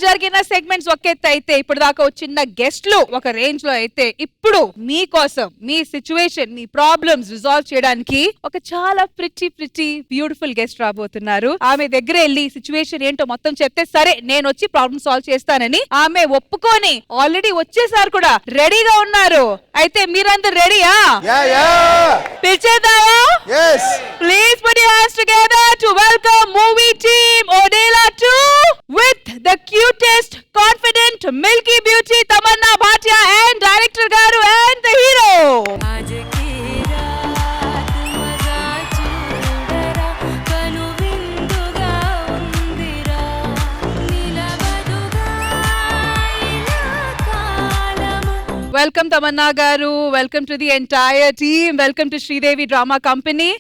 జరిగిన సెగ్మెంట్స్ ఒక ఎత్తు అయితే ఇప్పుడు దాకా వచ్చిన గెస్ట్లు ఒక రేంజ్ లో అయితే ఇప్పుడు మీకోసం మీ సిచ్యువేషన్ మీ ప్రాబ్లమ్స్ రిజాల్వ్ చేయడానికి ఒక చాలా ప్రిటీ బ్యూటిఫుల్ గెస్ట్ రాబోతున్నారు. ఆమె దగ్గర వెళ్ళి సిచ్యువేషన్ ఏంటో మొత్తం చెప్తే సరే నేను వచ్చి ప్రాబ్లమ్ సాల్వ్ చేస్తానని ఆమె ఒప్పుకొని ఆల్రెడీ వచ్చేసారు కూడా, రెడీగా ఉన్నారు. అయితే మీరందరూ రెడీయా? పిలిచేద్దామా? Please put your hands together to welcome movie team Odela 2 with the cutest, confident, milky beauty Tamanna Bhatia and director garu and the hero. Welcome Tamanna garu, welcome to the entire team, welcome to Sridevi Drama Company.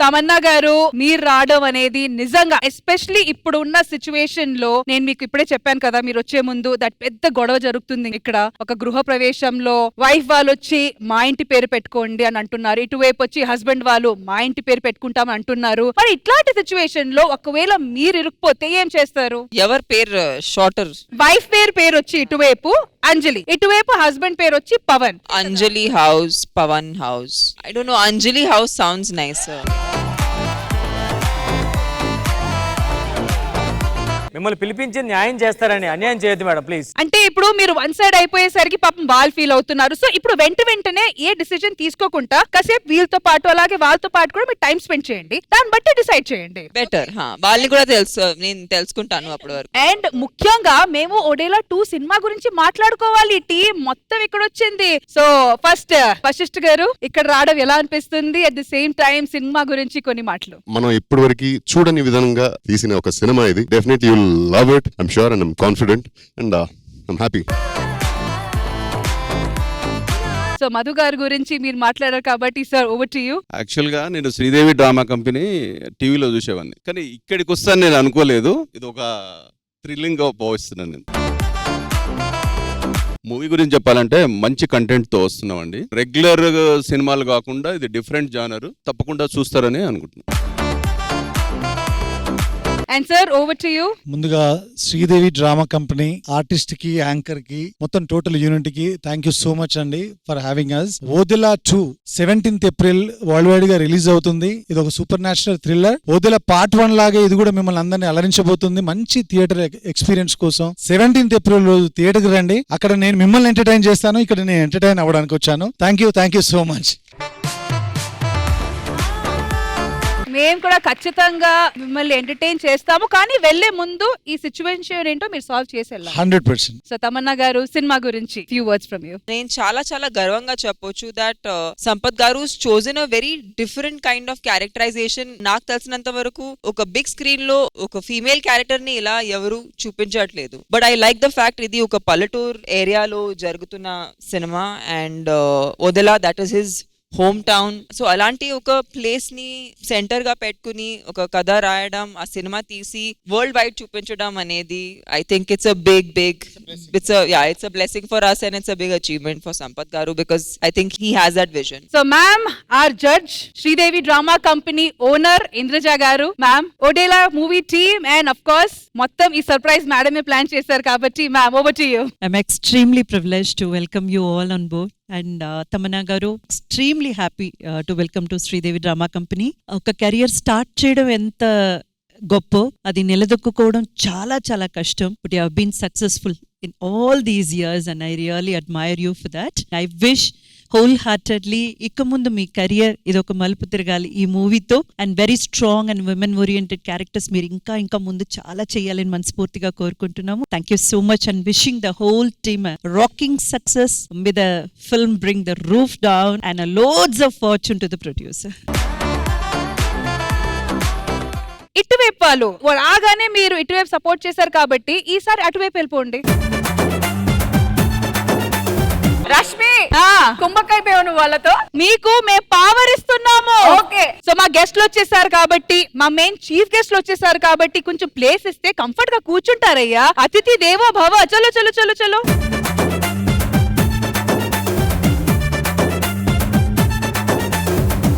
Tamannaah గారు, మీరు రావడం అనేది నిజంగా especially ఇప్పుడు ఉన్న situation లో, నేను మీకు ఇప్పుడే చెప్పాను కదా మీరు వచ్చే ముందు, దట్ పెద్ద గొడవ జరుగుతుంది ఇక్కడ. ఒక గృహ ప్రవేశంలో వైఫ్ వాళ్ళు వచ్చి మా ఇంటి పేరు పెట్టుకోండి అని అంటున్నారు, ఇటువైపు వచ్చి హస్బెండ్ వాళ్ళు మా ఇంటి పేరు పెట్టుకుంటాం అంటున్నారు. మరి ఇట్లాంటి సిచ్యువేషన్ లో ఒకవేళ మీరు ఇరుక్కుపోతే ఏం చేస్తారు? ఎవరి పేరు షార్టర్? వైఫ్ పేరు వచ్చి ఇటువైపు అంజలి, ఇటువైపు హస్బెండ్ పేరు వచ్చి Pavan. Anjali house, Pavan house. I don't know, Anjali house sounds nice. మిమ్మల్ని పిలిపించి న్యాయం చేస్తారని అన్యాయం చేయొద్దు మేడం ప్లీజ్. అంటే ఇప్పుడు మీరు వన్ సైడ్ అయిపోయేసరికి పాపం వాళ్ళు ఫీల్ అవుతున్నారు. సో ఇప్పుడు వెంటనే ఏ డిసిజన్ తీసుకోకుండా కాసేపు వీళ్ళతో పాటు అలాగే వాళ్ళతో పాటు కూడా మీరు టైం స్పెండ్ చేయండి, దాన్ని బట్టి డిసైడ్ చేయండి. బెటర్. వాళ్ళని కూడా తెలుసు, నేను తెలుసుకుంటాను అప్పటి వరకు. అండ్ ముఖ్యంగా మేము ఒడేలా 2 సినిమా గురించి మాట్లాడుకోవాలి. టీం మొత్తం ఇక్కడ వచ్చింది. సో ఫస్ట్ వశిష్ఠ గారు, ఇక్కడ రావడం ఎలా అనిపిస్తుంది? At the same time cinema గురించి కొన్ని మాటలు. మనం ఇప్పటి వరకు చూడని విధంగా తీసిన ఒక సినిమా ఇది. Definitely you'll love it, I'm sure, and I'm confident and I'm happy. So Madhu గారి గురించి మీరు మాట్లాడారు కాబట్టి sir, over to you. Actual గా నేను శ్రీదేవి డ్రామా కంపెనీ టీవీలో చూసేవాడిని, కానీ ఇక్కడికి వస్తాను నేను అనుకోలేదు. ఇది ఒక థ్రిల్లింగ్ గా భావిస్తున్నాను నేను. మూవీ గురించి చెప్పాలంటే మంచి కంటెంట్ తో వస్తున్నామండి. రెగ్యులర్ సినిమాలు కాకుండా ఇది డిఫరెంట్ జానర్, తప్పకుండా చూస్తారని అనుకుంటున్నాను. And sir, over to you. ముందుగా శ్రీదేవి డ్రామా కంపెనీ ఆర్టిస్ట్ కి, యాంకర్ కి, మొత్తం టోటల్ యూనిట్ కి థ్యాంక్ యూ సో మచ్ అండి for having us. Odela 2 17th April world wide గా రిలీజ్ అవుతుంది. ఇది ఒక supernatural thriller. Odela part 1 లాగే ఇది కూడా మిమ్మల్ని అందరినీ అలరించబోతుంది. మంచి థియేటర్ ఎక్స్పీరియన్స్ కోసం 17th April రోజు థియేటర్ కి రండి. అక్కడ నేను మిమ్మల్ని ఎంటర్టైన్ చేస్తాను, ఇక్కడ నేను ఎంటర్టైన్ అవ్వడానికి వచ్చాను. Thank you so much. మేము కూడా ఖచ్చితంగా మిమ్మల్ని ఎంటర్టైన్ చేస్తాము, కానీ వెళ్లే ముందు ఈ సిచ్యువేషన్ ఏంటో మీరు సాల్వ్ చేసి వెళ్ళాలి 100%. సో తమన్నా గారు, సినిమా గురించి ఫ్యూ వర్డ్స్ ఫ్రమ్ యూ. నేను చాలా గర్వంగా చెప్పొచ్చు దట్ సంపత్ గారు chosen a very different kind of characterisation. నాకు తెలిసినంత వరకు ఒక బిగ్ స్క్రీన్ లో ఒక ఫీమేల్ క్యారెక్టర్ ని ఇలా ఎవరు చూపించట్లేదు. But I like the fact ఇది ఒక పల్లెటూర్ ఏరియాలో జరుగుతున్న cinema and Odela that is his home town. So అలాంటి ఒక ప్లేస్ ని సెంటర్ గా పెట్టుకుని ఒక కథ రాయడం, ఆ సినిమా తీసి వరల్డ్ వైడ్ చూపించడం అనేది I think it's a blessing for us and it's a big achievement for Sampath Garu because I think he has that vision. So ma'am, our judge, Sridevi Drama Company owner Indraja garu, ma'am, Odela movie team and of course మొత్తం ఈ surprise మేడమే plan చేశారు కాబట్టి ma'am, over to you. I'm extremely privileged to welcome you all on board. And Tamanna garu, extremely happy to welcome to Sridevi Drama Company. ఒక career start చేయడం ఎంత గొప్ప, అది నిలదొక్కుకోవడం చాలా కష్టం. But you have been successful in all these years and I really admire you for that. I wish wholeheartedly ఇక ముందు మీ career ఇది ఒక మలుపు తిరగాలి ఈ మూవీతో. And very strong and women oriented characters మీరు ఇంకా ముందు చాలా చేయాలని మనస్ఫూర్తిగా కోరుకుంటున్నాము. Thank you so much and wishing the whole team rocking success. May the film bring the roof down and loads of fortune to the producer. ఇటువైపు వాళ్ళు రాగానే మీరు ఇటువైపు సపోర్ట్ చేశారు కాబట్టి ఈసారి అటువైపు వెళ్ళిపోండి. రష్మి, కుంభకైపోయావు వాళ్ళతో. మీకు మేము పవర్ ఇస్తున్నాము. ఓకే, సో మా గెస్ట్లు వచ్చేసారు కాబట్టి, మా మెయిన్ చీఫ్ గెస్ట్లు వచ్చేసారు కాబట్టి కొంచెం ప్లేస్ ఇస్తే కంఫర్ట్ గా కూర్చుంటారయ్యా. అతిథి దేవో భవ. చలో చలో చలో చలో.